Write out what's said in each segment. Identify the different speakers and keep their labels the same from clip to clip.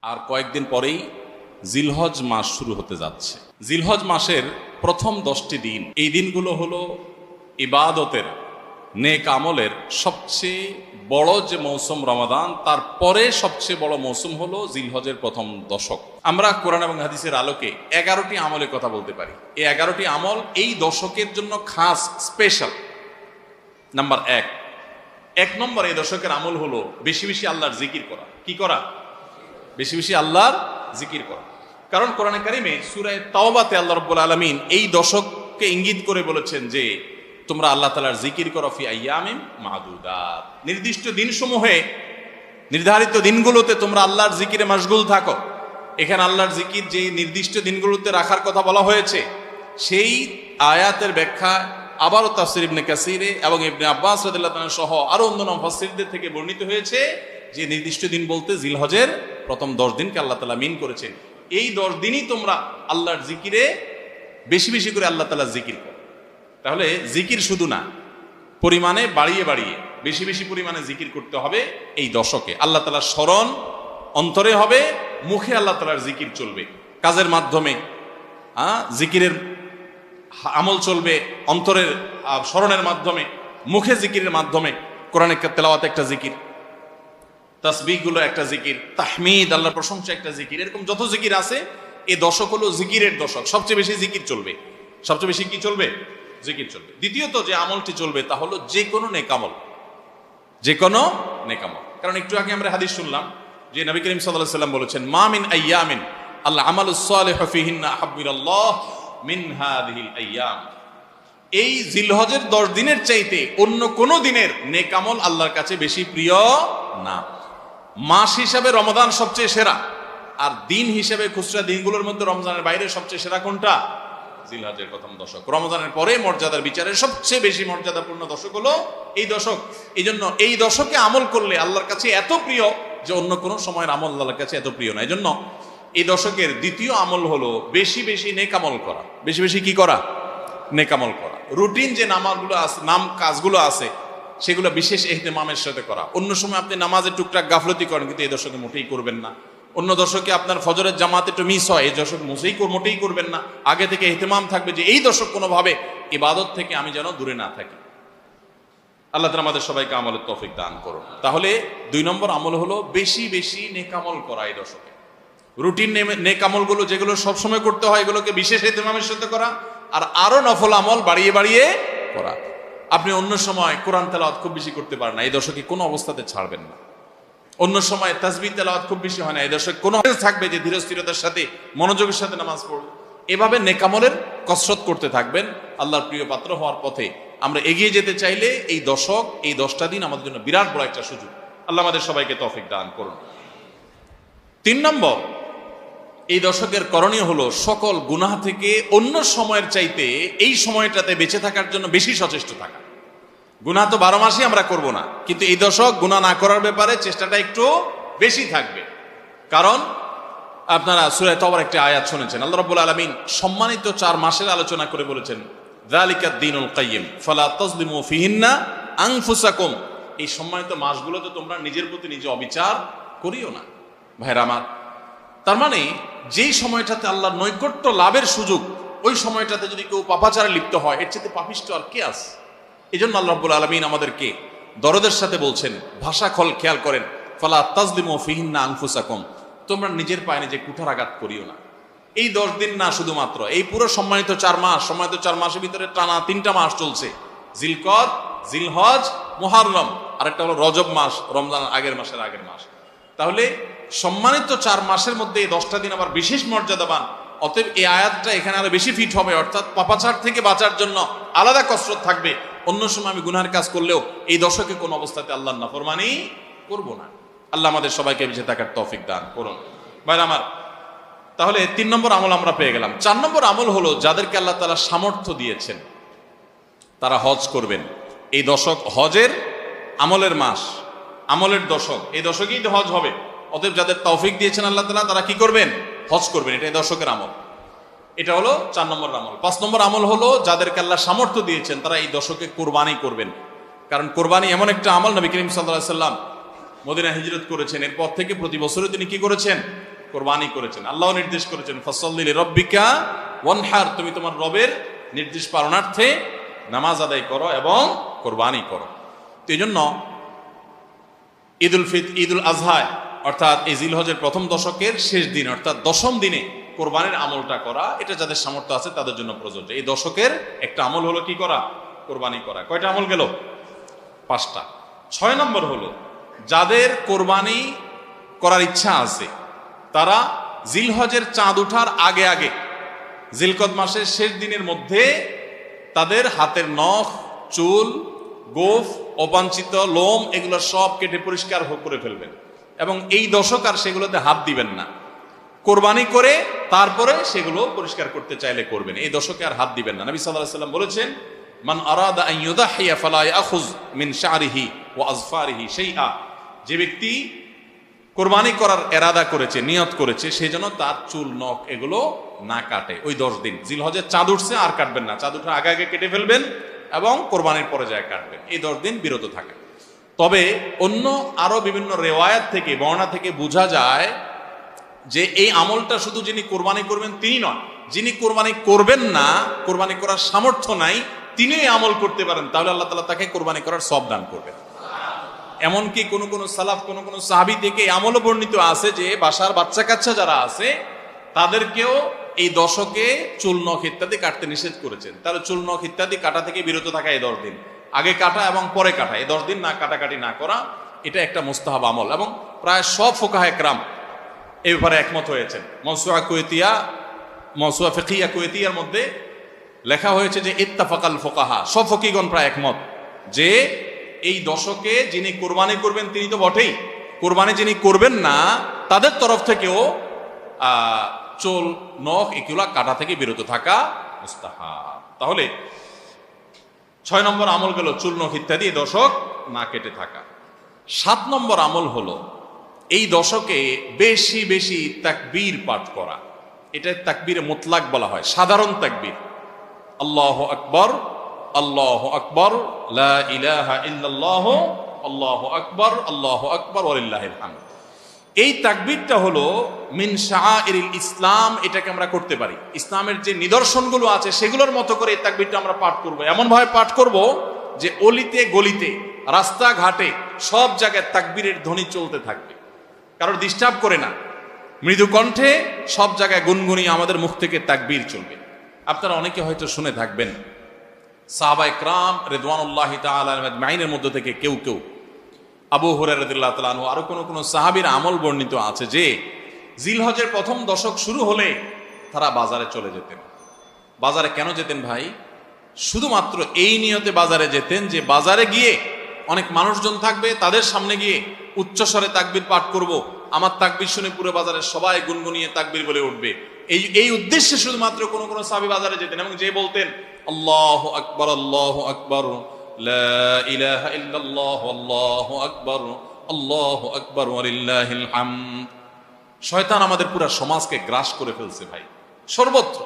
Speaker 1: আর কয়েকদিন পরেই জিলহজ মাস শুরু হতে যাচ্ছে। জিলহজ মাসের প্রথম 10টি দিন, এই দিনগুলো হলো ইবাদতের, নেক আমলের সবচেয়ে বড় যে মৌসুম রমাদান, তারপরে সবচেয়ে বড় মৌসুম হলো জিলহজের প্রথম দশক। আমরা কোরআন এবং হাদিসের আলোকে 11টি আমলের কথা বলতে পারি। এই 11টি আমল এই দশকের জন্য খাস, স্পেশাল। নাম্বার এক নম্বর এই দশকের আমল হলো বেশি বেশি আল্লাহর জিকির করা। কি করা? বেশি বেশি আল্লাহর জিকির করা। কারণ কোরআনে কারিমে সূরা তাওবাতে আল্লাহ রাব্বুল আলামিন এই দশককে ইঙ্গিত করে বলেছেন যে তোমরা আল্লাহ তাআলার জিকির করো ফি আইয়ামিন মাদুদাত, নির্দিষ্ট দিনসমূহে, নির্ধারিত দিনগুলোতে তোমরা আল্লাহর জিকিরে মাশগুল থাকো। এখানে আল্লাহর জিকির যে নির্দিষ্ট দিনগুলোতে রাখার কথা বলা হয়েছে, সেই আয়াতের ব্যাখ্যা আবারও তাফসীর ইবনে কাসিরে এবং ইবনে আব্বাস রাদিয়াল্লাহু তাআলা সহ আরো অন্যান্য মুফাসসিরদের থেকে বর্ণিত হয়েছে যে নির্দিষ্ট দিন বলতে জিলহজের প্রথম 10 দিনকে আল্লাহ তাআলা মিন করেছেন। এই 10 দিনই তোমরা আল্লাহর জিকিরে বেশি বেশি করে আল্লাহ তাআলার জিকির করো। তাহলে জিকির শুধু না, পরিমাণে বাড়িয়ে বাড়িয়ে বেশি বেশি পরিমাণে জিকির করতে হবে। এই দশকে আল্লাহ তাআলার স্মরণ অন্তরে হবে, মুখে আল্লাহ তাআলার জিকির চলবে, কাজের মাধ্যমে জিকিরের আমল চলবে, অন্তরের স্মরণের মাধ্যমে, মুখে জিকিরের মাধ্যমে। কোরআনের তেলাওয়াত একটা জিকির, তাসবিহগুলো একটা জিকির, তাহমিদ আল্লাহর প্রশংসা একটা জিকির। এরকম যত জিকির আছে, এই দশক হলো জিকিরের দশক। সবচেয়ে বেশি জিকির চলবে। সবচেয়ে বেশি কি চলবে? জিকির চলবে। দ্বিতীয়ত যে আমলটি চলবে তা হলো যে কোনো নেকামল, যে কোনো নেকামল। কারণ একটু আগে আমরা হাদিস শুনলাম যে নবী করিম সাল্লাল্লাহু আলাইহি ওয়াসাল্লাম বলেছেন, মা মিন আইয়ামিন আল আমালুস সালিহু ফিহিন্না আহাব্বু ইলাল্লাহ মিন হাযিহিল আইয়াম। এই জিলহজের 10 দিনের চাইতে অন্য কোন দিনের নেকামল আল্লাহর কাছে বেশি প্রিয় না। মাস হিসাবে রমাদান সবচেয়ে সেরা, আর দিন হিসাবে খুচরা দিনগুলোর মধ্যে রমজানের বাইরে সবচেয়ে সেরা কোনটা? জিলহজের প্রথম দশক। রমজানের পরে মর্যাদার বিচারে সবচেয়ে বেশি মর্যাদাপূর্ণ দশক হলো এই দশক। এই জন্য এই দশকে আমল করলে আল্লাহর কাছে এত প্রিয় যে অন্য কোনো সময়ের আমল আল্লাহর কাছে এত প্রিয় না। এই জন্য এই দশকের দ্বিতীয় আমল হলো বেশি বেশি নেকামল করা। বেশি বেশি কি করা? নেকামল করা। রুটিন যে নামাজগুলো আছে, কাজগুলো আছে, সেগুলো বিশেষ ইহতিমামের সাথে করা। অন্য সময় আপনি নামাজের টুকটাক গাফলতি করেন, কিন্তু এই দশকে মোটেই করবেন না। অন্য দশকে আপনার ফজরের জামাতে একটু মিস হয়, এই দশক মোটেই করবেন না। আগে থেকে ইহতিমাম থাকবে যে এই দশক কোনোভাবে ইবাদত থেকে আমি যেন দূরে না থাকি। আল্লাহ তাআলা আমাদের সবাইকে আমলের তৌফিক দান করুন। তাহলে 2 নম্বর আমল হলো বেশি বেশি নেকামল করা এই দশকে। রুটিন নেকামলগুলো যেগুলো সবসময় করতে হয়, এগুলোকে বিশেষ ইহতিমামের সাথে করা, আর আরো নফল আমল বাড়িয়ে বাড়িয়ে করা। আপনি অন্য সময় কোরআন তেলাওয়াত খুব বেশি করতে পারেন না, এই দশকে কোনো অবস্থাতে ছাড়বেন না। অন্য সময় তাসবিহ তেলাওয়াত খুব বেশি হয় না, এই দশকে কোনো থাকবে যে ধীর স্থিরতার সাথে মনোযোগের সাথে নামাজ পড়ব। এভাবে নেকামলের কসরত করতে থাকবেন আল্লাহর প্রিয় পাত্র হওয়ার পথে। আমরা এগিয়ে যেতে চাইলে এই দশক, এই 10টা দিন আমাদের জন্য বিরাট বড় একটা সুযোগ। আল্লাহ আমাদের সবাইকে তৌফিক দান করুন। 3 নম্বর, এই দশকের করণীয় হলো সকল গুনাহ থেকে অন্য সময়ের চাইতে এই সময়টাতে বেঁচে থাকার জন্য বেশি সচেষ্ট থাকা। গুনাহ তো 12 মাসই আমরা করব না, কিন্তু এই দশক গুনাহ না করার ব্যাপারে চেষ্টাটা একটু বেশি থাকবে। কারণ আপনারা সূরা তাওবার একটা আয়াত শুনেছেন, আল্লাহ রাব্বুল আলামিন সম্মানিত 4 মাসের আলোচনা করে বলেছেন, যালিকাদ দীনুল কাইয়্যিম ফালা তাজলিমু ফিহিন্না আনফুসাকুম। এই সম্মানিত মাসগুলোতে তোমরা নিজের প্রতি নিজে অবিচার করিও না। ভাইরা আমার, তার মানে যেই সময়টাতে আল্লাহর নৈকট্য লাভের সুযোগ, ওই সময়টাতে যদি কেউ পাপাচারে লিপ্ত হয়, এর চেয়ে পাপিষ্ঠ আর কে আছে? এই জন্য আল্লাহ রাব্বুল আলামিন আমাদেরকে দরদের সাথে বলছেন, ভাষা খেয়াল করেন, ফালা তাজলিমু ফিহিন্না আনফুসাকুম, তোমরা নিজের পায়ে নিজে কুঠারাঘাত করিও না। এই 10 দিন না, শুধুমাত্র এই পুরো সম্মানিত 4 মাস, সম্মানিত 4 মাসের ভিতরে টানা 3টা মাস চলছে, জিলকদ, জিলহজ, মুহররম, আরেকটা হলো রজব মাস, রমজানের আগের মাস। তাহলে সম্মানিত 4 মাসের মধ্যে এই 10টা দিন আবার বিশেষ মর্যাদাবান। অতএব এই আয়াতটা এখানে আরো বেশি ফিট হবে, অর্থাৎ পাপাচার থেকে বাঁচার জন্য আলাদা কসরত থাকবে। অন্য সময় আমি গুনাহের কাজ করলেও এই দশকে কোনো অবস্থাতে আল্লাহর নাফরমানি করব না। আল্লাহ আমাদের সবাইকে বেঁচে থাকার তৌফিক দান করুন। ভাই আমার, তাহলে 3 নম্বর আমল আমরা পেয়ে গেলাম। 4 নম্বর আমল হলো যাদেরকে আল্লাহ তাআলা সামর্থ্য দিয়েছেন তারা হজ করবেন। এই দশক হজের আমলের মাস, আমলের দশক। এই দশকেই তো হজ হবে। অতএব যাদের তৌফিক দিয়েছেন আল্লাহ তাআলা, তারা কি করবেন? হজ করবেন। এটা এই দশকের আমল। এটা হলো 4 নম্বর আমল। 5 নম্বর আমল হলো যাদেরকে আল্লাহ সামর্থ্য দিয়েছেন তারা এই দশকে কোরবানি করবেন। কারণ কোরবানি এমন একটা আমল, নবী করিম সাল্লাল্লাহু আলাইহি ওয়াসাল্লাম মদিনা হিজরত করেছেন, এরপর থেকে প্রতি বছরই তিনি কি করেছেন? কোরবানি করেছেন। আল্লাহ নির্দেশ করেছেন ফাসাল্লি লিরাব্বিকা ওয়ানহার, তুমি তোমার রবের নির্দেশ পালনার্থে নামাজ আদায় করো এবং কোরবানি করো। তো এই জন্য ঈদুল আজহা অর্থাৎ এই জিলহজের প্রথম দশকের শেষ দিন অর্থাৎ দশম দিনে কোরবানির আমলটা করা, এটা যাদের সামর্থ্য আছে তাদের জন্য প্রযোজ্য। এই দশকের একটা আমল হলো কি করা? কোরবানি করা। কয়টা আমল গেল? 5টা। 6 নম্বর হলো যাদের কোরবানি করার ইচ্ছা আছে তারা জিলহজের চাঁদ ওঠার আগে আগে জিলকদ মাসের শেষ দিনের মধ্যে তাদের হাতের নখ, চুল, গোফ, অবাঞ্ছিত লোম এগুলো সব কেটে পরিষ্কার করে ফেলবেন এবং এই দশক আর সেগুলোতে হাত দিবেন না। কোরবানি করে তারপরে সেগুলো পরিষ্কার করতে চাইলে করবেন, এই দশকে আর হাত দিবেন না। নবী সাল্লাল্লাহু আলাইহি ওয়াসাল্লাম বলেছেন মান আরাদা আন ইউদাহিয়া ফালা ইয়াখুয মিন শা'রিহি ওয়া আযফারিহি শাইআ, যে ব্যক্তি কোরবানি করার এরাদা করেছে, নিয়ত করেছে, সেই জন্য তার চুল, নখ এগুলো না কাটে ওই 10 দিন। জিলহজের চাঁদ উঠছে আর কাটবেন না, চাঁদ উঠার আগে আগে কেটে ফেলবেন এবং কোরবানির পরে যায় কাটবেন, এই 10 দিন বিরত থাকে। তবে অন্য আরো বিভিন্ন রেওয়ায়াত থেকে, বর্ণনা থেকে বোঝা যায় যে এই আমলটা শুধু যিনি কোরবানি করবেন তিনি নয়, যিনি কোরবানি করবেন না, কোরবানি করার সামর্থ্য নাই, তিনি এই আমল করতে পারেন, তাহলে আল্লাহ তাআলা তাকে কোরবানি করার সওয়াব দান করবেন। এমনকি কোন কোন সালাফ, কোন কোন সাহাবী থেকে আমলও বর্ণিত আছে যে বাসার বাচ্চা কাচ্চা যারা আছে তাদেরকেও এই দশকে চুল, নখ ইত্যাদি কাটতে নিষেধ করেছেন। তাহলে চুল, নখ ইত্যাদি কাটা থেকে বিরত থাকা এই 10 দিন, আগে কাটা এবং পরে কাটা, এই 10 দিন না কাটাকাটি না করা, এটা একটা মুস্তাহাব আমল। এবং প্রায় সব ফুকাহা একরাম এই ব্যাপারে একমত হয়েছেন। মওসুআ ফিকহিয়া কুয়েতিয়ার মধ্যে লেখা হয়েছে যে ইত্তাফাকাল ফুকাহা, সব ফকিহগণ প্রায় একমত যে এই দশকে যিনি কোরবানি করবেন তিনি তো বটেই, কোরবানি যিনি করবেন না তাদের তরফ থেকেও চুল, নখ এগুলা কাটা থেকে বিরত থাকা মুস্তাহাব। তাহলে 6 নম্বর আমল গেল চুল, নখ ইত্যাদি দশক না কেটে থাকা। 7 নম্বর আমল হলো এই দশকে বেশি বেশি তাকবীর পাঠ করা। এটা তাকবীরে মুতলাক বলা হয়, সাধারণ তাকবীর। আল্লাহু আকবার, আল্লাহু আকবার, লা ইলাহা ইল্লাল্লাহ, আল্লাহু আকবার, আল্লাহু আকবার ওয়ালিল্লাহিল হামদ। এই তাকবীরটা হলো মিন শাআইরিল ইসলাম, এটাকে আমরা করতে পারি। ইসলামের যে নিদর্শনগুলো আছে সেগুলোর মতো করে এই তাকবীরটা আমরা পাঠ করব, এমন ভাবে পাঠ করব যে অলিতে গলিতে, রাস্তাঘাটে সব জায়গায় তাকবীরের ধ্বনি চলতে থাকবে, কারোর ডিস্টার্ব করে না, মৃদু কণ্ঠে সব জায়গায় গুনগুনিয়ে আমাদের মুখ থেকে তাকবীর চলবে। আপনারা অনেকে হয়তো শুনে থাকবেন সাহাবায়ে কেরাম রিদওয়ানুল্লাহি তাআলা আজমাইনের মধ্য থেকে কেউ কেউ, আবু হুরায়রা রাদিয়াল্লাহু তাআলা আনহু, আরো কোন কোন সাহাবীর আমল বর্ণিত আছে যে জিলহজের প্রথম দশক শুরু হলে তারা বাজারে চলে যেতেন। বাজারে কেন যেতেন ভাই? শুধুমাত্র এই নিয়তে বাজারে যেতেন যে বাজারে গিয়ে অনেক মানুষজন থাকবে, তাদের সামনে গিয়ে উচ্চস্বরে তাকবীর পাঠ করব, আমার তাকবীর শুনে পুরো বাজারের সবাই গুনগুনিয়ে তাকবীর বলে উঠবে, এই উদ্দেশ্যে শুধুমাত্র কোন কোন সাহাবী বাজারে যেতেন। এবং যে বলতেন আল্লাহু আকবার, আল্লাহু আকবার, লা ইলাহা ইল্লাল্লাহ, আল্লাহু আকবার, আল্লাহু আকবার ওয়ালিল্লাহিল হামদ। শয়তান আমাদের পুরো সমাজকে গ্রাস করে ফেলছে ভাই, সর্বত্র।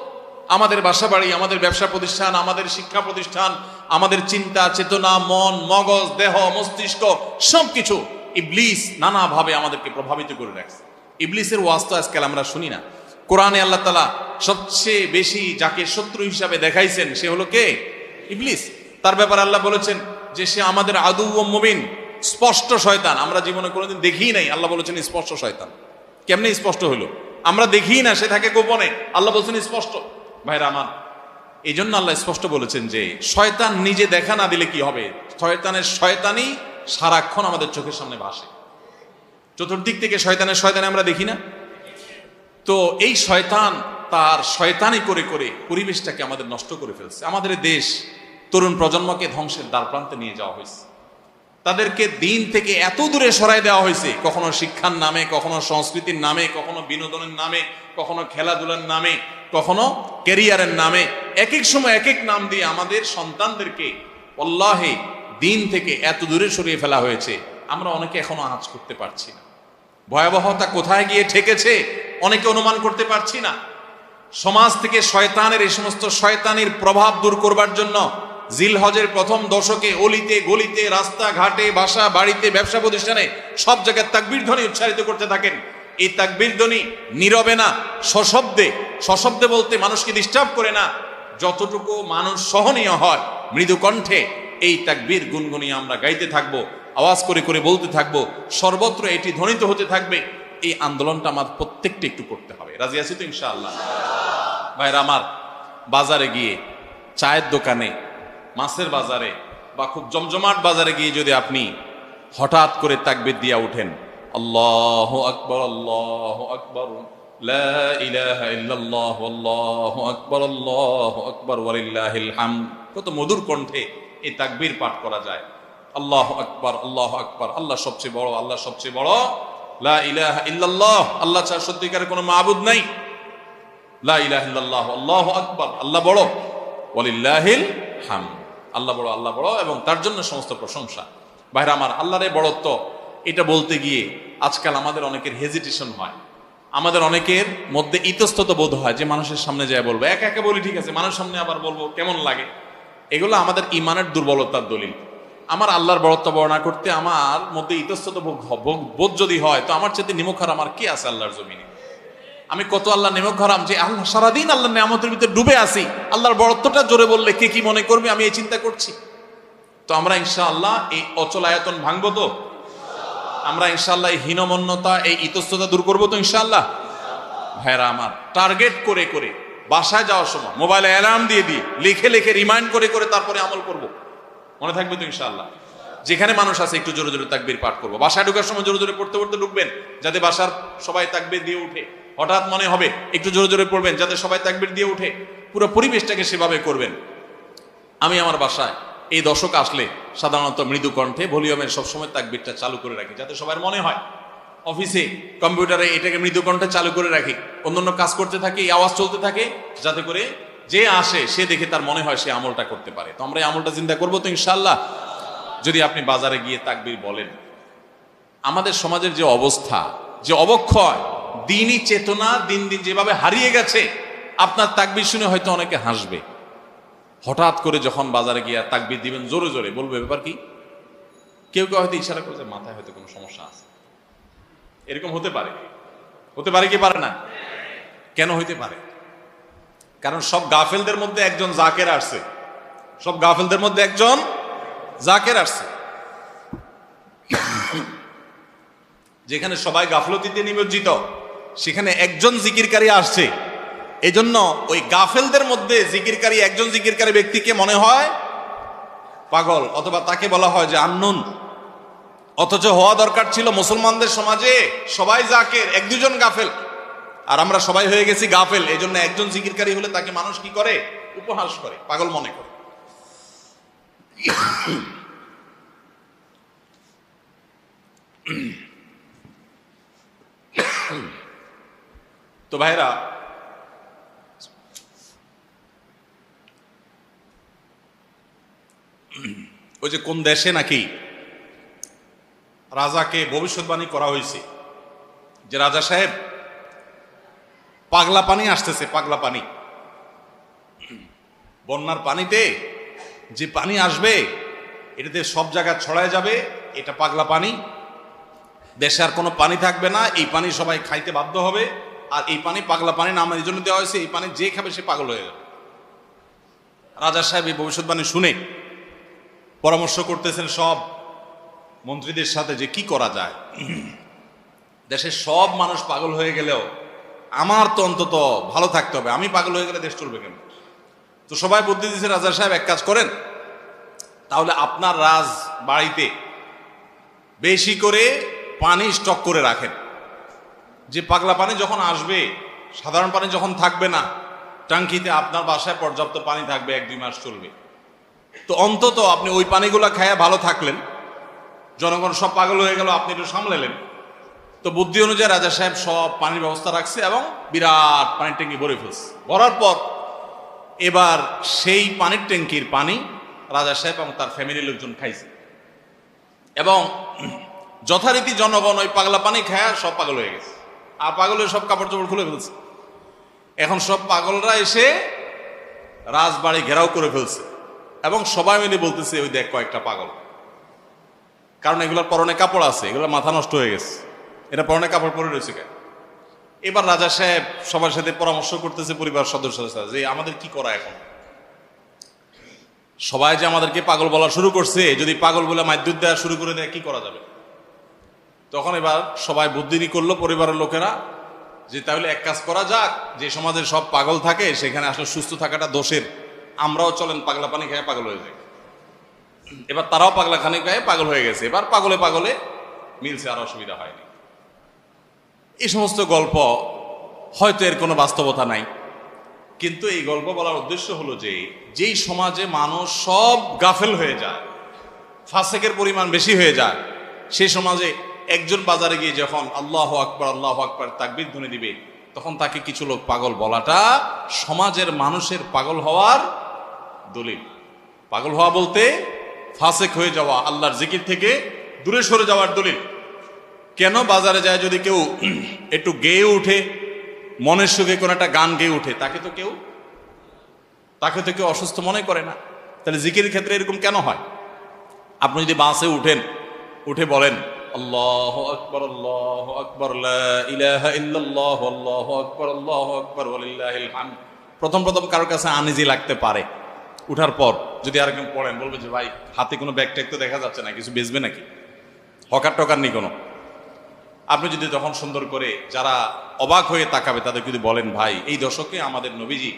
Speaker 1: আমাদের বাসা বাড়ি, আমাদের ব্যবসা প্রতিষ্ঠান, আমাদের শিক্ষা প্রতিষ্ঠান, আমাদের চিন্তা চেতনা, মন, মগজ, দেহ, মস্তিষ্ক সবকিছু ইবলিস নানাভাবে আমাদেরকে প্রভাবিত করে রাখছে। ইবলিসের ওয়াজ তো আজকাল আমরা শুনি না। কোরআনে আল্লাহ তাআলা সবচেয়ে বেশি যাকে শত্রু হিসাবে দেখাইছেন সে হলো কে? ইবলিস। তার ব্যাপারে আল্লাহ বলেছেন যে সে আমাদের আদু ও মুবিন, স্পষ্ট শয়তান। আমরা জীবনে কোনোদিন দেখিই নাই, আল্লাহ বলেছেন স্পষ্ট শয়তান। কেমনে স্পষ্ট হলো? আমরা দেখিই না, সে থাকে গোপনে, আল্লাহ বলছেন স্পষ্ট। ভাইরা আমার, এই জন্য আল্লাহ স্পষ্ট বলেছেন যে শয়তান নিজে দেখা না দিলে কি হবে? শয়তানের শয়তানি সারাক্ষণ আমাদের চোখের সামনে ভাসে, চতুর্দিক থেকে শয়তানের শয়তানি আমরা দেখি না? তো এই শয়তান তার শয়তানি করে করে পরিবেশটাকে আমাদের নষ্ট করে ফেলছে। আমাদের দেশ তরুণ প্রজন্মকে ধ্বংসের দ্বারপ্রান্তে নিয়ে যাওয়া হয়েছে, তাদেরকে দিন থেকে এত দূরে সরাই দেওয়া হয়েছে, কখনো শিক্ষার নামে, কখনো সংস্কৃতির নামে, কখনো বিনোদনের নামে, কখনো খেলাধুলার নামে, কখনো ক্যারিয়ারের নামে, এক এক সময় এক এক নাম দিয়ে আমাদের সন্তানদেরকে আল্লাহে দিন থেকে এত দূরে সরিয়ে ফেলা হয়েছে, আমরা অনেকে এখনো আঁচ করতে পারছি না। ভয়াবহতা কোথায় গিয়ে ঠেকেছে অনেকে অনুমান করতে পারছি না। সমাজ থেকে শয়তানের এই সমস্ত শয়তানির প্রভাব দূর করবার জন্য জিলহজের প্রথম দশকে অলিতে গলিতে, রাস্তাঘাটে, বাসা বাড়িতে, ব্যবসা প্রতিষ্ঠানে সব জায়গায় তাকবীর ধ্বনি উচ্চারিত করতে থাকেন। এই তাকবীর ধ্বনি নীরবে না, সশব্দে। সশব্দে বলতে মানুষকে ডিস্টার্ব করে না, যতটুকু মানুষ সহনীয় হয় মৃদু কণ্ঠে এই তাকবীর গুনগুনিয়ে আমরা গাইতে থাকবো, আওয়াজ করে করে বলতে থাকবো, সর্বত্র এটি ধ্বনিত হতে থাকবে। এই আন্দোলনটা আমার প্রত্যেকটা একটু করতে হবে। রাজি আছি তো ইনশাআল্লাহ? ভাইরা আমার, বাজারে গিয়ে, চায়ের দোকানে, মাছের বাজারে বা খুব জমজমাট বাজারে গিয়ে যদি আপনি হঠাৎ করে তাকবীর দিয়া উঠেন, আল্লাহু আকবার, আল্লাহু আকবার, লা ইলাহা ইল্লাল্লাহ, আল্লাহু আকবার, আল্লাহু আকবার, ওয়ালিল্লাহিল হামদ, কত মধুর কণ্ঠে এই তাকবীর পাঠ করা যায়। আল্লাহু আকবার, আল্লাহু আকবার, আল্লাহ সবচেয়ে বড়, আল্লাহ সবচেয়ে বড়, লা ইলাহা ইল্লাল্লাহ, আল্লাহ ছাড়া সত্যিকারের কোনো মাবুদ নাই, লা ইলাহা ইল্লাল্লাহ, আল্লাহু আকবার, আল্লাহ বড়, ওয়ালিল্লাহিল হামদ, আল্লাহ বড়, আল্লাহ বড় এবং তার জন্য সমস্ত প্রশংসা। ভাইরা আমার, আল্লাহর এই বড়ত্ব এটা বলতে গিয়ে আজকাল আমাদের অনেকের হেজিটেশন হয়, আমাদের অনেকের মধ্যে ইতস্তত বোধ হয় যে মানুষের সামনে যায় বলবো। একা একা বলি ঠিক আছে, মানুষের সামনে আবার বলবো কেমন লাগে। এগুলো আমাদের ইমানের দুর্বলতার দলিল। আমার আল্লাহর বড়ত্ব বর্ণনা করতে আমার মধ্যে ইতস্তত বোধ যদি হয়, তো আমার চেয়ে নিমক হারাম আর কি আছে আল্লাহর জমিনে? আমি কত আল্লাহ নিমক হারাম যে আল্লাহ সারাদিন আল্লাহর নিয়ামতের ভিতরে ডুবে আছি, আল্লাহর বড়ত্বটা জোরে বললে কে কি মনে করবে, আমি এই চিন্তা করছি। তো আমরা ইনশাআল্লাহ এই অচল আয়তন ভাঙবো তো, আমরা ইনশাআল্লাহ এই হীনমন্যতা, এই ইতস্ততা দূর করবো তো ইনশাআল্লাহ। ভাইরা আমার, টার্গেট করে করে বাসায় যাওয়ার সময় মোবাইলে অ্যালার্ম দিয়ে দিয়ে লিখে লিখে রিমাইন্ড করে করে তারপরে আমল করব, মনে থাকবে তো ইনশাআল্লাহ। যেখানে মানুষ আছে একটু জোরে জোরে তাকবীর পাঠ করবো। বাসায় ঢোকার সময় জোরে জোরে পড়তে পড়তে ঢুকবেন, যাতে বাসার সবাই তাকবীর দিয়ে উঠে। হঠাৎ মনে হবে একটু জোরে জোরে পড়বেন, যাতে সবাই তাকবীর দিয়ে উঠে। পুরো পরিবেশটাকে সেভাবে করবেন। আমি আমার বাসায় এই দশক আসলে সাধারণত মৃদু কণ্ঠে ভলিউমের সবসময় তাকবীরটা চালু করে রাখি, যাতে সবার মনে হয়। অফিসে কম্পিউটারে এটাকে মৃদু কণ্ঠে চালু করে রাখি, অন্যান্য কাজ করতে থাকি, এই আওয়াজ চলতে থাকে, যাতে করে যে আসে সে দেখে তার মনে হয় সে আমলটা করতে পারে। তো আমরা এই আমলটা চিন্তা করবো তো ইনশাআল্লাহ। যদি আপনি বাজারে গিয়ে তাকবীর বলেন, আমাদের সমাজের যে অবস্থা, যে অবক্ষয়, দিনই চেতনা দিন দিন যেভাবে হারিয়ে গেছে, আপনার তাকবীর শুনে হয়তো অনেকে হাসবে। হঠাৎ করে যখন বাজারে গিয়ে তাকবীর দিবেন জোরে জোরে, বলবে ব্যাপার কি? কেউ কেউ হয়তো ইশারা করছে মাথায় হয়তো কোনো সমস্যা আছে। এরকম হতে পারে, হতে পারে কি পারে না? কেন হইতে পারে? কারণ সব গাফেলদের মধ্যে একজন জাকের আসছে, সব গাফেলদের মধ্যে একজন জাকের আসছে। যেখানে সবাই গাফলতিতে নিমজ্জিত, সেখানে একজন জিকিরকারী আসছে। এজন্য ওই গাফেলদের মধ্যে জিকিরকারী, একজন জিকিরকারী ব্যক্তিকে মনে হয় পাগল, অথবা তাকে বলা হয় যে আননুন। অথচ হওয়া দরকার ছিল মুসলমানদের সমাজে সবাই জাকের, এক দুজন গাফেল। আর আমরা সবাই হয়ে গেছি গাফেল। এই জন্য একজন জিকিরকারী হলে তাকে মানুষ কি করে? উপহাস করে, পাগল মনে করে। তো ভাইরা, ওই যে কোন দেশে নাকি রাজাকে ভবিষ্যৎবাণী করা হয়েছে যে রাজা সাহেব, পাগলা পানি আসতেছে, পাগলা পানি, বন্যার পানিতে যে পানি আসবে এটাতে সব জায়গা ছড়ায় যাবে, এটা পাগলা পানি, দেশে আর কোনো পানি থাকবে না, এই পানি সবাই খাইতে বাধ্য হবে। আর এই পানি পাগলা পানি নাম এই জন্য দেওয়া হয়েছে, এই পানি যে খাবে সে পাগল হয়ে যাবে। রাজা সাহেব এই ভবিষ্যৎবাণী শুনে পরামর্শ করতেছেন সব মন্ত্রীদের সাথে যে কি করা যায়। দেশের সব মানুষ পাগল হয়ে গেলেও আমার তো অন্তত ভালো থাকতে হবে, আমি পাগল হয়ে গেলে দেশ চলবে কেন? তো সবাই বুদ্ধি দিয়েছে, রাজা সাহেব এক কাজ করেন, তাহলে আপনার রাজ বাড়িতে বেশি করে পানি স্টক করে রাখেন, যে পাগলা পানি যখন আসবে, সাধারণ পানি যখন থাকবে না, টাঙ্কিতে আপনার বাসায় পর্যাপ্ত পানি থাকবে, 1-2 মাস চলবে। তো অন্তত আপনি ওই পানিগুলা খায়া ভালো থাকলেন, জনগণ সব পাগল হয়ে গেল, আপনি একটু সামলালেন। তো বুদ্ধি অনুযায়ী রাজা সাহেব সব পানির ব্যবস্থা রাখছে এবং বিরাট পানির ট্যাঙ্কি ভরে ফেলছে। ভরার পর এবার সেই পানির ট্যাঙ্কির পানি রাজা সাহেব এবং তার ফ্যামিলির লোকজন খাইছে, এবং যথারীতি জনগণ ওই পাগলা পানি খায়া সব পাগল হয়ে গেছে, আর পাগলের সব কাপড় চোপড় খুলে ফেলছে। এখন সব পাগলরা এসে রাজবাড়ি ঘেরাও করে ফেলছে এবং সবাই মিলে বলতেছে ওই দেখ কয়েকটা পাগল। কারণ এগুলোর পরনে কাপড় আছে, এগুলোর মাথা নষ্ট হয়ে গেছে, এটা পরনে কাপড় পরে রয়েছে কেন? এবার রাজা সাহেব সবার সাথে পরামর্শ করতেছে পরিবার সদস্যদের সাথে যে আমাদের কি করা এখন, সবাই যে আমাদেরকে পাগল বলা শুরু করছে, যদি পাগল বলে মাইদ্যুৎ দেওয়া শুরু করে দেয় কি করা যাবে। তখন এবার সবাই বুদ্ধিনি করলো পরিবারের লোকেরা যে তাহলে এক কাজ করা যাক, যে সমাজের সব পাগল থাকে সেখানে আসলে সুস্থ থাকাটা দোষের, আমরাও চলেন পাগলা পানি খেয়ে পাগল হয়ে যাই। এবার তারাও পাগলা খানি খেয়ে পাগল হয়ে গেছে, এবার পাগলে পাগলে মিলছে, আর অসুবিধা হয়নি। এই সমস্ত গল্প হয়তো এর কোনো বাস্তবতা নাই, কিন্তু এই গল্প বলার উদ্দেশ্য হলো যে যেই সমাজে মানুষ সব গাফেল হয়ে যায়, ফাসেকের পরিমাণ বেশি হয়ে যায়, সেই সমাজে একজন বাজারে গিয়ে যখন আল্লাহু আকবার তাকবীর ধ্বনি দিবে, তখন তাকে কিছু লোক পাগল বলাটা সমাজের মানুষের পাগল হওয়ার দলিল। পাগল হওয়া বলতে ফাসেক হয়ে যাওয়া, আল্লাহর জিকির থেকে দূরে সরে যাওয়ার দলিল। কেন বাজারে যায় যদি কেউ একটু গেয়ে উঠে, মনের সুখে কোনো একটা গান গেয়ে উঠে, তাকে তো কেউ অসুস্থ মনে করে না। তাহলে জিকিরের ক্ষেত্রে এরকম কেন হয়? আপনি যদি বাসে উঠে বলেন আল্লাহু আকবার লা ইলাহা ইল্লাল্লাহ আল্লাহু আকবার ওয়ালিল্লাহিল হামদ, প্রথম কারোর কাছে আনইজি লাগতে পারে। উঠার পর যদি আরেকজন পড়েন, বলবে যে ভাই হাতে কোনো ব্যাগ ট্যাগ তো দেখা যাচ্ছে না, কিছু বেচবে নাকি, হকার টকার নেই কোনো। আপনি যদি তখন সুন্দর করে যারা অবাক হয়ে তাকাবে তাদের যদি বলেন ভাই এই দশকে আমাদের নবীজি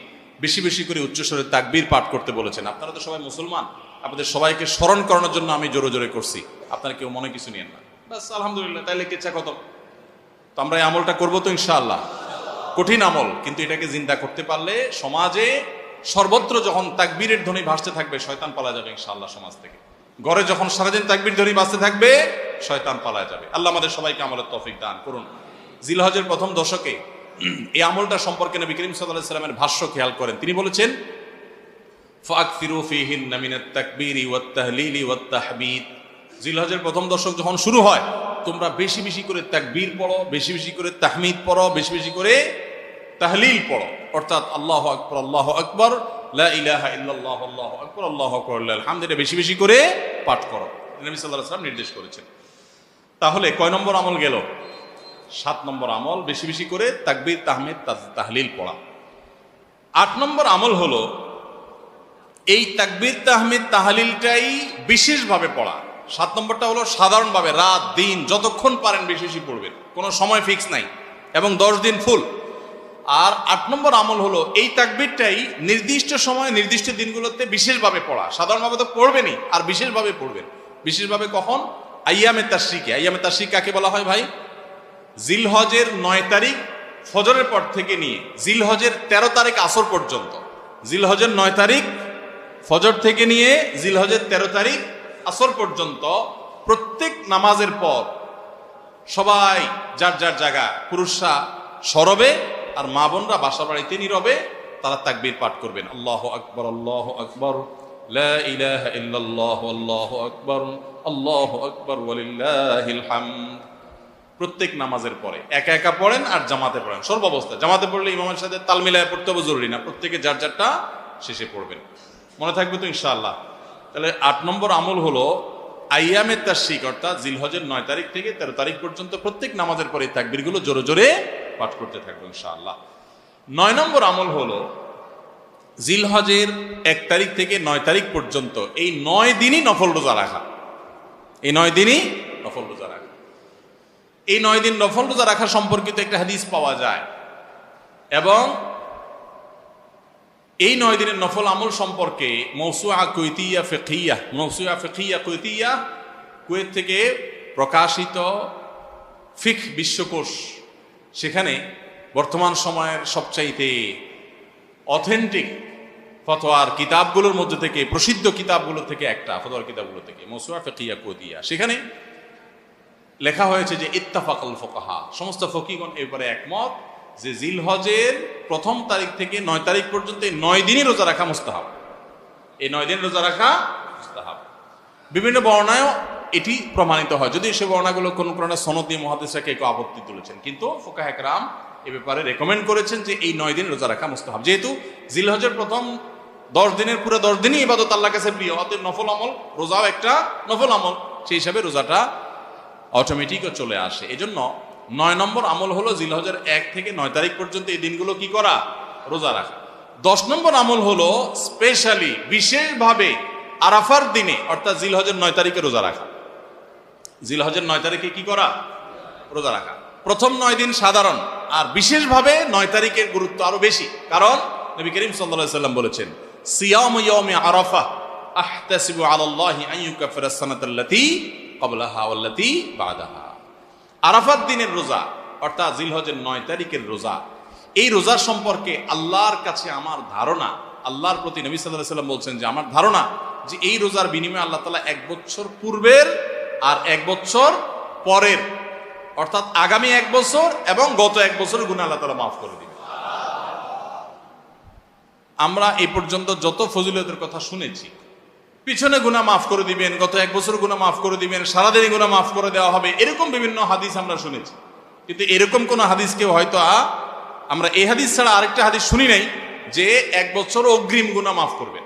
Speaker 1: বেশি বেশি করে উচ্চস্বরে তাকবীর পাঠ করতে বলেছেন, আপনারা তো সবাই মুসলমান, আপনাদের সবাইকে স্মরণ করানোর জন্য আমি জোরে জোরে করছি, আপনারা কেউ মনে কিছু নিয়েন না, বাস আলহামদুলিল্লাহ, তাইলে কেচ্ছা কত। তো আমরা এই আমলটা করবো তো ইনশাআল্লাহ। কঠিন আমল, কিন্তু এটাকে জিন্দা করতে পারলে সমাজে সর্বত্র যখন তাকবীরের ধ্বনি ভাসতে থাকবে শয়তান পালা যাবে ইনশাআল্লাহ সমাজ থেকে। ঘরে যখন সারাদিন তাকবীর ধ্বনি ভাসতে থাকবে শয়তান পালা যাবে। আল্লাহ আমাদের সবাইকে আমলের তৌফিক দান করুন। জিলহজের প্রথম দশকে এই আমলটা সম্পর্কে নবী করিম সাল্লাল্লাহু আলাইহি ওয়াসাল্লামের ভাষ্য খেয়াল করেন। তিনি বলেছেন ফাকসিরু ফীহিন্না মিনাত তাকবীরি ওয়াত তাহলিলি ওয়াত তাহমিদ। জিলহজের প্রথম দশক যখন শুরু হয় তোমরা বেশি বেশি করে তাকবীর পড়ো, বেশি বেশি করে তাহমিদ পড়ো, বেশি বেশি করে তাহলিল পড়ো, অর্থাৎ আল্লাহু আকবার লা ইলাহা ইল্লাল্লাহ আল্লাহু আকবার লিল হামদ, এটা বেশি বেশি করে পাঠ করো, নবী সাল্লাল্লাহু আলাইহি ওয়াসাল্লাম নির্দেশ করেছেন। তাহলে কয় নম্বর আমল গেল? 7 নম্বর আমল, বেশি বেশি করে তাকবীর তাহমিদ তাহলিল পড়া। 8 নম্বর আমল হলো এই তাকবীর তাহমিদ তাহলিলটাই বিশেষভাবে পড়া। 7 নম্বরটা হলো সাধারণভাবে রাত দিন যতক্ষণ পারেন বেশি বেশি পড়বেন, কোনো সময় ফিক্স নাই, এবং 10 দিন ফুল। আর 8 নম্বর আমল হলো এই তাকবীরটাই নির্দিষ্ট সময় নির্দিষ্ট দিনগুলোতে বিশেষভাবে পড়া। সাধারণভাবে তো পড়বেনই, আর বিশেষভাবে পড়বেন। বিশেষভাবে কখন? আইয়ামে তাশরিকে। আইয়ামে তাশরিক কাকে বলা হয় ভাই? জিলহজের 9 তারিখ ফজরের পর থেকে নিয়ে জিলহজের 13 তারিখ আসর পর্যন্ত, জিলহজের 9 তারিখ ফজর থেকে নিয়ে জিলহজের 13 তারিখ আসর পর্যন্ত প্রত্যেক নামাজের পর সবাই যার যার জায়গা, পুরুষরা সরবে আর মা বোনরা বাসা বাড়িতে নীরবে তারা তাকবীর পাঠ করবেন। আল্লাহু আকবার লা ইলাহা ইল্লাল্লাহ আল্লাহু আকবার ওয়ালিল্লাহিল হামদ। প্রত্যেক নামাজের পরে একা একা পড়েন আর জামাতে পড়েন, সর্বাবস্থা। জামাতে পড়লে ইমামের সাথে তাল মিলায় পড়তে হবে জরুরি না, প্রত্যেকে যার যারটা শেষে পড়বেন। মনে থাকবে তো ইনশাআল্লাহ? তাহলে 8 নম্বর আমল হলো আইয়ামে তাশরিক, অর্থাৎ জিলহজের 9 তারিখ থেকে 13 তারিখ পর্যন্ত প্রত্যেক নামাজের পরে তাকবীরগুলো জোরে জোরে পাঠ করতে থাকবো ইনশাআল্লাহ। 9 নম্বর আমল হলো জিলহজের 1 তারিখ থেকে 9 তারিখ পর্যন্ত এই 9 দিনই নফল রোজা রাখা। এই 9 দিনই নফল রোজা রাখা। এই 9 দিন নফল রোজা রাখা সম্পর্কিত একটা হাদিস পাওয়া যায়, এবং এই 9 দিনের নফল আমল সম্পর্কে মওসুআ ফিকহিয়া কুয়েত থেকে প্রকাশিত ফিকহ বিশ্বকোষ, সেখানে বর্তমান সময়ের সবচাইতে অথেন্টিক ফতোয়ার কিতাবগুলোর মধ্যে থেকে, প্রসিদ্ধ কিতাবগুলো থেকে একটা, ফতোয়ার কিতাবগুলো থেকে মওসুআ ফিকহিয়া কুয়েতিয়া, সেখানে লেখা হয়েছে যে ইত্তাফাকাল ফুকাহা, সমস্ত ফকিহগণ এই ব্যাপারে একমত যে জিলহজের 1 তারিখ থেকে 9 তারিখ পর্যন্ত এই 9 দিনই রোজা রাখা মুস্তাহাব। এই 9 দিন রোজা রাখা মুস্তাহাব। বিভিন্ন বর্ণনায়ও এটি প্রমাণিত হয়, যদি সে বর্ণনাগুলো কোনো কারণে সনদ দিয়ে মুহাদ্দিসরা কেউ একত্রিত তুলেছেন, কিন্তু ফুকাহা কেরাম এ ব্যাপারে রেকমেন্ড করেছেন যে এই 9 দিন রোজা রাখা মুস্তাহাব। যেহেতু জিলহজের প্রথম 10 দিনের পুরো 10 দিনই ইবাদত আল্লাহর কাছে প্রিয়, অতএব নফল আমল, রোজাও একটা নফল আমল, সেই হিসাবে রোজাটা অটোমেটিকও চলে আসে। এজন্য 9 নম্বর আমল হলো জিলহজের 1 থেকে 9 তারিখ পর্যন্ত এই দিনগুলো কি করা? রোজা রাখা। 10 নম্বর আমল হলো স্পেশালি বিশেষভাবে আরাফার দিনে অর্থাৎ জিলহজের 9 তারিখে রোজা রাখা। জিলহজের 9 তারিখে কি করা? রোজা রাখা। প্রথম 9 দিন সাধারণ, আর বিশেষভাবে 9 তারিখের গুরুত্ব আরো বেশি, কারণ নবী করিম সাল্লাল্লাহু আলাইহি সাল্লাম বলেছেন, সিয়ামু ইয়াউমি আরাফা আহতাসিবু আলাল্লাহি আন ইউকাফিরা সানাতাল্লাতী ক্বাবলাহা ওয়াল্লাতী বা'দাহা। আরাফাত দিনের রোজা অর্থাৎ জিলহজের 9 তারিখের রোজা, এই রোজার সম্পর্কে আল্লাহর কাছে আমার ধারণা, আল্লাহর প্রতি নবী সাল্লাল্লাহু আলাইহি সাল্লাম বলছেন যে আমার ধারণা যে এই রোজার বিনিময়ে আল্লাহ তাআলা 1 বছর পূর্বের আর 1 বছর পরের অর্থাৎ আগামী 1 বছর এবং গত 1 বছরের গুনাহ আল্লাহ তাআলা মাফ করে দিবেন। আমরা এই পর্যন্ত যত ফজিলতের কথা শুনেছি, পিছনে গুনাহ মাফ করে দিবেন, গত 1 বছর গুনাহ মাফ করে দিবেন, সারাদিনই গুনাহ মাফ করে দেওয়া হবে, এরকম বিভিন্ন হাদিস আমরা শুনেছি। কিন্তু এরকম কোন হাদিস কেউ হয়তো আমরা এই হাদিস ছাড়া আরেকটা হাদিস শুনি নাই যে 1 বছর অগ্রিম গুনাহ মাফ করবেন।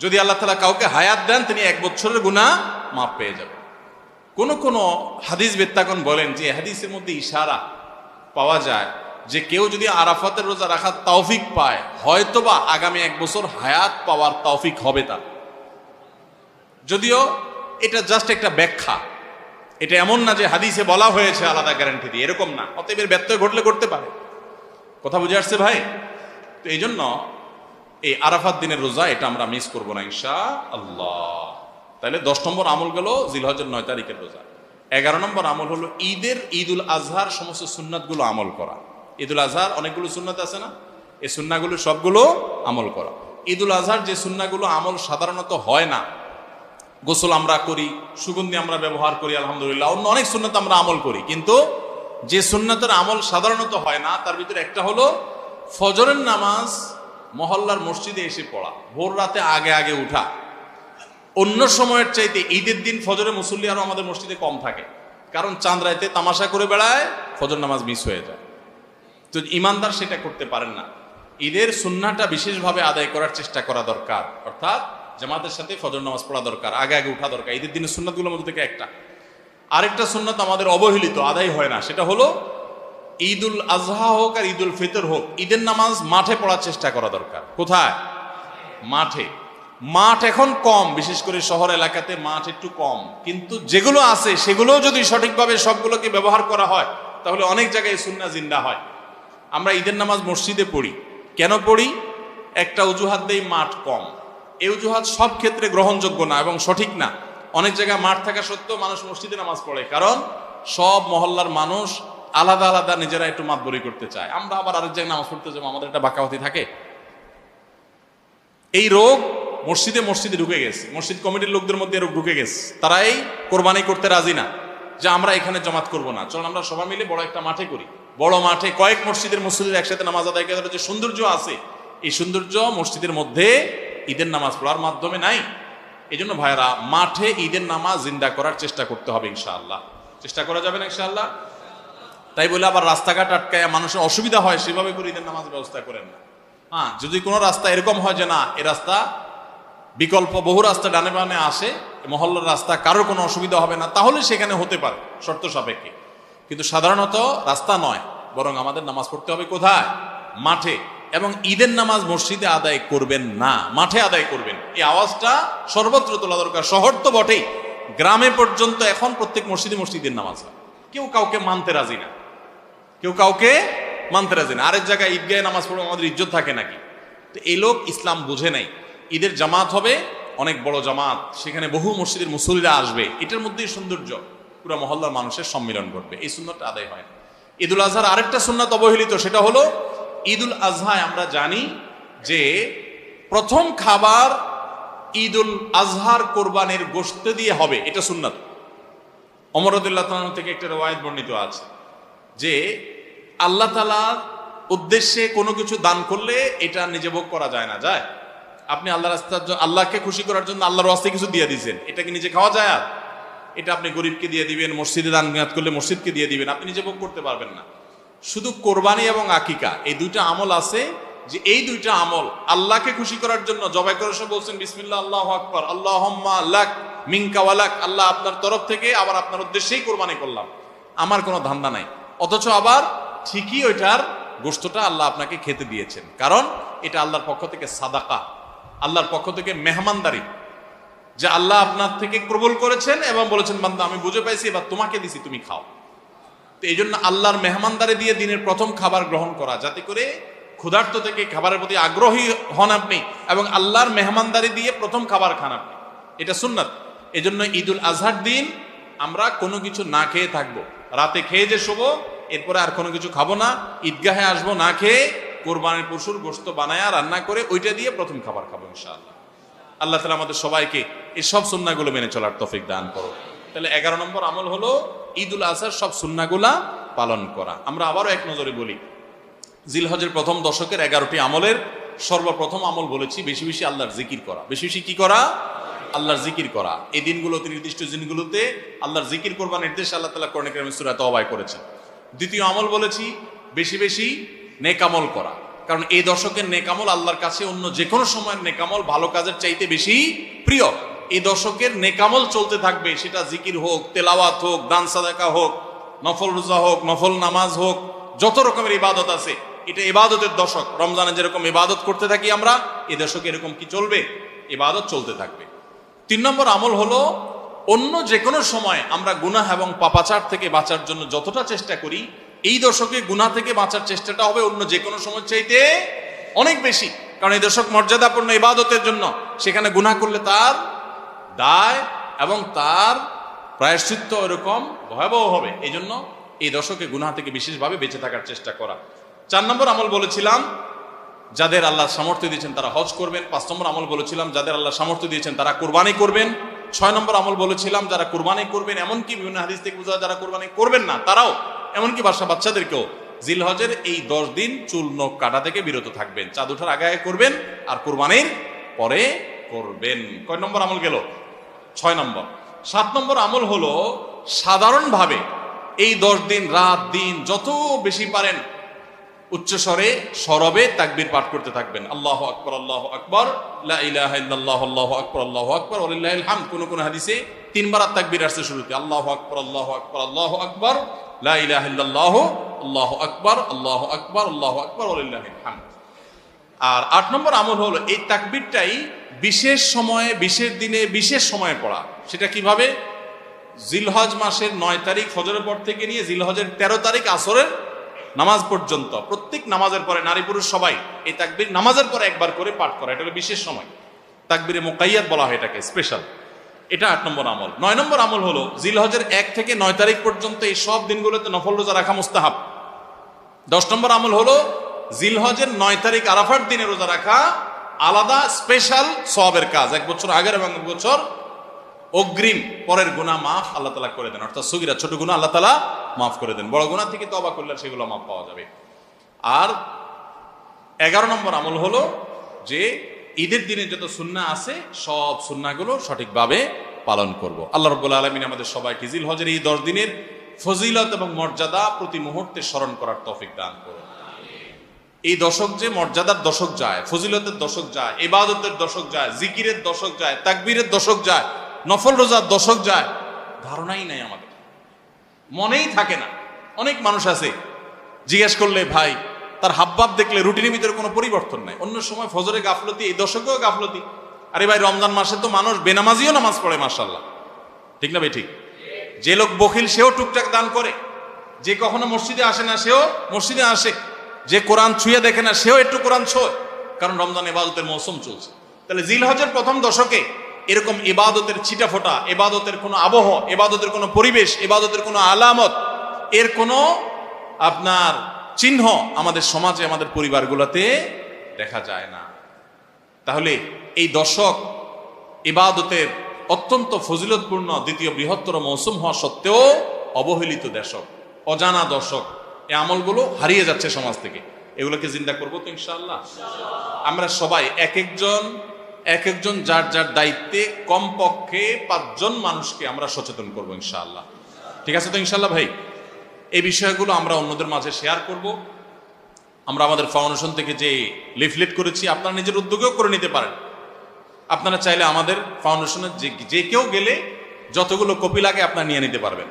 Speaker 1: যদি আল্লাহ তাআলা কাউকে হায়াত দেন তিনি 1 বছরের গুনাহ মাফ পেয়ে যাবেন। কোন হাদিস বেত্তাগণ বলেন যে হাদিসের মধ্যে ইশারা পাওয়া যায় যে কেউ যদি আরাফাতের রোজা রাখার তৌফিক পায়, হয়তোবা আগামী 1 বছর হায়াত পাওয়ার তৌফিক হবে তার। যদিও এটা জাস্ট একটা ব্যাখ্যা, এটা এমন না যে হাদিসে বলা হয়েছে আলাদা গ্যারান্টি দিয়ে, এরকম না। অতএব এর ব্যত্যয় ঘটলে করতে পারে। কথা বুঝে আসছে ভাই? তো এই জন্য এই আরাফাত দিনের রোজা এটা আমরা মিস করব না ইনশাআল্লাহ। তাহলে 10 নম্বর আমল গেল জিলহজের 9 তারিখের রোজা। 11 নম্বর আমল হলো ঈদুল আজহার সমস্ত সুন্নাতগুলো আমল করা। ঈদুল আজহার অনেকগুলো সুন্নাত আছে না, এই সুন্নাহগুলো সবগুলো আমল করা। ঈদুল আজহার যে সুন্নাহগুলো আমল সাধারণত হয় না, গোসল আমরা করি, সুগন্ধি আমরা ব্যবহার করি, আলহামদুলিল্লাহ, অন্য অনেক সুন্নাত আমরা আমল করি, কিন্তু যে সুন্নাতের আমল সাধারণত হয় না তার ভিতরে একটা হলো ফজরের নামাজ মহল্লার মসজিদে এসে পড়া, ভোর রাতে আগে আগে উঠা। অন্য সময়ের চাইতে ঈদের দিন ফজরে মুসল্লি আরো আমাদের মসজিদে কম থাকে, কারণ চাঁদ রাতে তামাশা করে বেড়ায়, ফজর নামাজ মিস হয়ে যায়। তো ইমানদার সেটা করতে পারেন না। ঈদের সুন্নাহটা বিশেষভাবে আদায় করার চেষ্টা করা দরকার, অর্থাৎ জামাতের সাথে ফজর নামাজ পড়া দরকার, আগে আগে উঠা দরকার। ঈদের দিনের সুন্নাতগুলোর মধ্যে থেকে একটা। আরেকটা সুন্নাত আমাদের অবহেলিত, আদায় হয় না, সেটা হলো ঈদুল আজহা হোক আর ঈদুল ফিতর হোক, ঈদের নামাজ মাঠে পড়ার চেষ্টা করা দরকার। কোথায়? মাঠে। মাঠ এখন কম, বিশেষ করে শহর এলাকাতে মাঠ একটু কম, কিন্তু যেগুলো আছে সেগুলো যদি সঠিকভাবে সবগুলোকে ব্যবহার করা হয় তাহলে অনেক জায়গায় সুন্নাহ জিন্দা হয়। আমরা ঈদের নামাজ মসজিদে পড়ি, কেন পড়ি? একটা অজুহাত দেই, মাঠ কম। এই অজুহাত সব ক্ষেত্রে গ্রহণযোগ্য না এবং সঠিক না। অনেক জায়গায় মাঠ থাকা সত্ত্বেও মানুষ মসজিদে নামাজ পড়ে, কারণ সব মহল্লার মানুষ আলাদা আলাদা নিজেরা একটু মাতবরি করতে চায়। আমরা আবার আরেক জায়গায় নামাজ পড়তে যাবো, আমাদের একটা বাঁকাওয়াতি থাকে। এই রোগ মসজিদে ঢুকে গেছে, মসজিদ কমিটির লোকদের মধ্যে রোগ ঢুকে গেছে। তারাই কোরবানি করতে রাজি না যে আমরা এখানে জমাত করব না, চল আমরা সবাই মিলে বড় একটা মাঠে করি। বড় মাঠে কয়েক মসজিদের মুসল্লিরা একসাথে নামাজ আদায় করার যে সৌন্দর্য আছে, এই সৌন্দর্য মসজিদের মধ্যে ঈদের নামাজ পড়ার মাধ্যমে নাই। এই জন্য ভাইরা মাঠে ঈদের নামাজ জিন্দা করার চেষ্টা করতে হবে ইনশাআল্লাহ। চেষ্টা করা যাবে না ইনশাআল্লাহ? তাই বলে আবার রাস্তাঘাট আটকায় মানুষের অসুবিধা হয় সেভাবে করে ঈদের নামাজ ব্যবস্থা করেন না। হ্যাঁ, যদি কোনো রাস্তা এরকম হয় যে না, এ রাস্তা বিকল্প বহু রাস্তা ডানে বামে আসে, মহল্লার রাস্তা, কারোর কোনো অসুবিধা হবে না, তাহলে সেখানে হতে পারে শর্ত সাপেক্ষে। কিন্তু সাধারণত রাস্তা নয়, বরং আমাদের নামাজ পড়তে হবে কোথায়? মাঠে। এবং ঈদের নামাজ মসজিদে আদায় করবেন না, মাঠে আদায় করবেন। এই আওয়াজটা সর্বত্র তোলা দরকার। শহর তো বটেই, গ্রামে পর্যন্ত এখন প্রত্যেক মসজিদের নামাজ হয়। কেউ কাউকে মানতে রাজি না, আরেক জায়গায় ঈদগাহে নামাজ পড়ে আমাদের ইজ্জত থাকে নাকি? তো এই লোক ইসলাম বুঝে নাই। ঈদের জামাত হবে অনেক বড় জামাত, সেখানে বহু মসজিদের মুসল্লিরা আসবে, এটার মধ্যেই সৌন্দর্য, পুরো মহল্লার মানুষের সম্মিলন ঘটবে। এই সুন্নতটা আদায় হয় না। ঈদুল আজহার আরেকটা সুন্নাত অবহেলিত, সেটা হলো ঈদুল আজহায় আমরা জানি যে প্রথম খাবার ঈদুল আজহার কোরবানির গোশত দিয়ে হবে, এটা সুন্নাত। ওমর রাদিয়াল্লাহু তাআলা থেকে একটা রওয়ায়াত বর্ণিত আছে যে আল্লাহ তাআলার উদ্দেশ্যে কোনো কিছু দান করলে এটা নিজে ভোগ করা যায় না। যায়? আপনি আল্লাহকে খুশি করার জন্য আল্লাহর ওয়াস্তে কিছু দিয়ে দিয়েছেন, এটা কি নিজে খাওয়া যায়? আর এটা আপনি গরিবকে দিয়ে দিবেন, মসজিদে দান করলে মসজিদকে দিয়ে দিবেন, আপনি নিজে ভোগ করতে পারবেন না। শুধু কোরবানি এবং আকিকা এই দুইটা আমল আছে, যে এই দুইটা আমল আল্লাহকে খুশি করার জন্য জবাই করার সময় বলছেন বিসমিল্লাহ আল্লাহু আকবার, আল্লাহুম্মা লাক মিনকা ওয়া লাক, আল্লাহ আপনার তরফ থেকে আবার আপনার উদ্দেশ্যেই কোরবানি করলাম, আমার কোনো ধান্দা নাই। অথচ আবার ঠিকই ওইটার গোশতটা আল্লাহ আপনাকে খেতে দিয়েছেন, কারণ এটা আল্লাহর পক্ষ থেকে সাদাকা, আল্লাহর পক্ষ থেকে মেহমানদারি, যে আল্লাহ আপনার থেকে কবুল করেছেন এবং বলেছেন বান্দা আমি বুঝে পাইছি, এবার তোমাকে দিছি, তুমি খাও। তো এই জন্য আল্লাহর মেহমানদারি দিয়ে দিনের প্রথম খাবার গ্রহণ করা, যাতে করে ক্ষুধার্ত থেকে খাবারের প্রতি আগ্রহী হন আপনি, এবং আল্লাহর মেহমানদারি দিয়ে প্রথম খাবার খান আপনি, এটা সুন্নাত। এই জন্য ঈদুল আজহার দিন আমরা কোনো কিছু না খেয়ে থাকবো, রাতে খেয়ে যে শোবো, এরপরে আর কোনো কিছু খাবো না, ঈদগাহে আসবো না খেয়ে, কোরবানির পশুর গোশত বানায়া রান্না করে ওইটা দিয়ে প্রথম খাবার খাবো ইনশাআল্লাহ। আল্লাহ তাআলা আমাদের সবাইকে এই সব সুন্নাহগুলো মেনে চলার তৌফিক দান করো। তাহলে 11 নম্বর আমল হলো ঈদুল আজহার সব সুন্নাহগুলা পালন করা। আমরা আবারও এক নজরে বলি, জিলহজের প্রথম দশকের 11টি আমলের সর্বপ্রথম আমল বলেছি বেশি বেশি আল্লাহর জিকির করা। বেশি বেশি কি করা? আল্লাহর জিকির করা। এই দিনগুলোতে, নির্দিষ্ট দিনগুলোতে আল্লাহর জিকির করবার নির্দেশ আল্লাহ তাআলা কোরআনে কারিমে সূরা তাওবায় করেছেন। দ্বিতীয় আমল বলেছি বেশি বেশি নেক আমল করা, কারণ এই দশকের নেক আমল আল্লাহর কাছে অন্য যে কোনো সময়ের নেক আমল ভালো কাজের চাইতে বেশি প্রিয়। এই দশকের নেক আমল চলতে থাকবে, সেটা জিকির হোক, তেলাওয়াত হোক, দান সাদাকা হোক, নফল রোজা হোক, নফল নামাজ হোক, যত রকমের ইবাদত আছে, এটা ইবাদতের দশক। রমজানে যেরকম ইবাদত করতে থাকি আমরা, এই দশকে এরকম কি চলবে? ইবাদত চলতে থাকবে। 3 নম্বর আমল হলো অন্য যে কোনো সময় আমরা গুনাহ এবং পাপাচার থেকে বাঁচার জন্য যতটা চেষ্টা করি, এই দশকে গুনাহ থেকে বাঁচার চেষ্টাটা হবে অন্য যে কোনো সময় চাইতে অনেক বেশি, কারণ এই দশক মর্যাদাপূর্ণ ইবাদতের জন্য। সেখানে গুনাহ করলে তার দায় এবং তার প্রায়শ্চিত্ত এরকম ভয়াবহ হবে। এই জন্য এই দশকে গুনাহ থেকে বিশেষভাবে বেঁচে থাকার চেষ্টা করা। 4 নম্বর আমল বলেছিলাম যাদের আল্লাহ সামর্থ্য দিয়েছেন তারা হজ করবেন। 5 নম্বর আমল বলেছিলাম যাদের আল্লাহ সামর্থ্য দিয়েছেন তারা কুরবানি করবেন। 6 নম্বর আমল বলেছিলাম যারা কুরবানি করবেন, এমনকি বিভিন্ন হাদিস থেকে বোঝা যারা কুরবানি করবেন না তারাও, এমনকি বাচ্চাদেরকেও জিলহজের এই 10 দিন চুল নখ কাটা থেকে বিরত থাকবেন। চাঁদ ওঠার আগে আগে করবেন আর কুরবানির পরে করবেন। কয় নম্বর আমল গেল? 6 নম্বর। 7 নম্বর আমল হলো সাধারণভাবে এই 10 দিন রাত দিন যত বেশি পারেন উচ্চস্বরে সরবে তাকবীর পাঠ করতে থাকবেন। আল্লাহু আকবার, আল্লাহু আকবার, লা ইলাহা ইল্লাল্লাহ, আল্লাহু আকবার, আল্লাহু আকবার, ওয়ালিল্লাহিল হামদ। কোন হাদিসে 3 বার তাকবীর আসছে শুরুতে, আল্লাহু আকবার, আল্লাহু আকবার, আল্লাহু আকবার, লা ইলাহা ইল্লাল্লাহ, আল্লাহু আকবার, আল্লাহু আকবার, আল্লাহু আকবার, ওয়ালিল্লাহিল হামদ। আর 8 নম্বর আমল হলো এই তাকবীরটাই বিশেষ সময়ে, বিশেষ দিনে, বিশেষ সময়ে পড়া। সেটা কিভাবে? জিলহজ মাসের 9 তারিখ ফজরের পর থেকে নিয়ে জিলহজের 13 তারিখ আসরের নামাজ পর্যন্ত প্রত্যেক নামাজের পরে নারী পুরুষ সবাই এই তাকবীর নামাজের পরে একবার করে পাঠ করা। এটা হলো বিশেষ সময়, তাকবীরে মুকাইয়াদ বলা হয় এটাকে, স্পেশাল। এটা 8 নম্বর আমল। 9 নম্বর আমল হলো জিলহজের 1 থেকে 9 তারিখ পর্যন্ত এই সব দিনগুলোতে নফল রোজা রাখা মুস্তাহাব। 10 নম্বর আমল হলো জিলহজের 9 তারিখ আরাফার দিনে রোজা রাখা আলাদা স্পেশাল সওয়াবের কাজ। 1 বছর আগের এবং 1 বছর অগ্রিম পরের গুনাহ মাফ আল্লাহ তাআলা করে দেন, অর্থাৎ সগীরা ছোট গুনাহ আল্লাহ তাআলা মাফ করে দেন, বড় গুনাহ থেকে তওবা করলে সেগুলো মাফ পাওয়া যাবে। আর 11 নম্বর আমল হলো যে ঈদের দিনে যত সুন্নাহ আছে সব সুন্নাহগুলো সঠিকভাবে পালন করব। আল্লাহ রাব্বুল আলামিন আমাদের সবাইকে জিলহজের এই 10 দিনের ফজিলত এবং মর্যাদা প্রতি মুহূর্তে স্মরণ করার তৌফিক দান করুন। এই দশক যে মর্যাদার দশক যায়, ফজিলতের দশক যায়, ইবাদতের দশক যায়, জিকিরের দশক যায়, তাকবীরের দশক যায়, নফল রোজার দশক যায়, ধারণাই নাই আমাদের, মনেই থাকে না। অনেক মানুষ আছে জিজ্ঞেস করলে ভাই তার হাবভাব দেখলে রুটিনের ভিতরে কোনো পরিবর্তন নাই। অন্য সময় ফজরে গাফলতি, এই দশকেও গাফলতি। আরে ভাই রমজান মাসে তো মানুষ বেনামাজিও নামাজ পড়ে, মাশাআল্লাহ, ঠিক না ভাই? ঠিক। যে লোক বখিল সেও টুকটাক দান করে, যে কখনো মসজিদে আসে না সেও মসজিদে আসে, যে কোরআন ছুঁয়ে দেখে না সেও একটু কোরআন ছোঁয়, কারণ রমজান ইবাদতের মৌসুম চলছে। তাহলে জিলহজের প্রথম দশকে এরকম ইবাদতের ছিটাফোঁটা, ইবাদতের কোনো আবহ, ইবাদতের কোনো পরিবেশ, ইবাদতের কোনো আলামত, এর কোনো আপনার চিহ্ন আমাদের সমাজে, আমাদের পরিবারগুলোতে দেখা যায় না। তাহলে এই দশক ইবাদতের অত্যন্ত ফজিলতপূর্ণ দ্বিতীয় বৃহত্তর মৌসুম হওয়া সত্ত্বেও অবহেলিত দশক, অজানা দশক। এই আমলগুলো হারিয়ে যাচ্ছে সমাজ থেকে। এগুলোকে জিন্দা করবো তো ইনশাআল্লাহ। আমরা সবাই এক একজন যার যার দায়িত্বে কমপক্ষে 5 জন মানুষকে আমরা সচেতন করবো ইনশাআল্লাহ। ঠিক আছে তো ইনশাআল্লাহ ভাই? এই বিষয়গুলো আমরা অন্যদের মাঝে শেয়ার করব। আমরা আমাদের ফাউন্ডেশন থেকে যে লিফলেট করেছি আপনারা নিজের উদ্যোগেও করে নিতে পারেন। আপনারা চাইলে আমাদের ফাউন্ডেশনের যে কেউ গেলে যতগুলো কপি লাগে আপনারা নিয়ে নিতে পারবেন,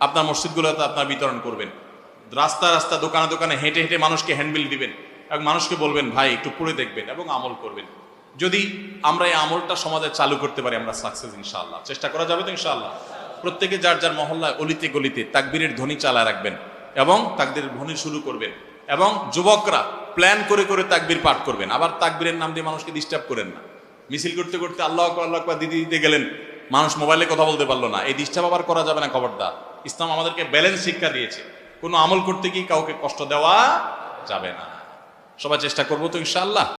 Speaker 1: আপনার মসজিদগুলোতে আপনারা বিতরণ করবেন। রাস্তা রাস্তা দোকানে দোকানে হেঁটে হেঁটে মানুষকে হ্যান্ডবিল দিবেন এবং মানুষকে বলবেন ভাই একটু পড়ে দেখবেন এবং আমল করবেন। যদি আমরা এই আমলটা সমাজে চালু করতে পারি আমরা সাকসেস ইনশাআল্লাহ। চেষ্টা করা যাবে তো ইনশাআল্লাহ। প্রত্যেকে যার যার মহল্লায় অলিতে গলিতে তাকবীরের ধ্বনি চালায় রাখবেন এবং তাকবীরের ধ্বনি শুরু করবেন এবং যুবকরা প্ল্যান করে করে তাকবীর পাঠ করবেন। আবার তাকবীরের নাম দিয়ে মানুষকে ডিস্টার্ব করেন না। মিছিল করতে করতে আল্লাহু আকবার আল্লাহু আকবার দিতে দিতে গেলেন, মানুষ মোবাইলে কথা বলতে পারলো না, এই ডিস্টার্ব আবার করা যাবে না, খবরদার। ইসলাম আমাদেরকে ব্যালেন্স শিক্ষা দিয়েছে, কোনো আমল করতে গিয়ে কাউকে কষ্ট দেওয়া যাবে না। সবাই চেষ্টা করবো তো ইনশাআল্লাহ।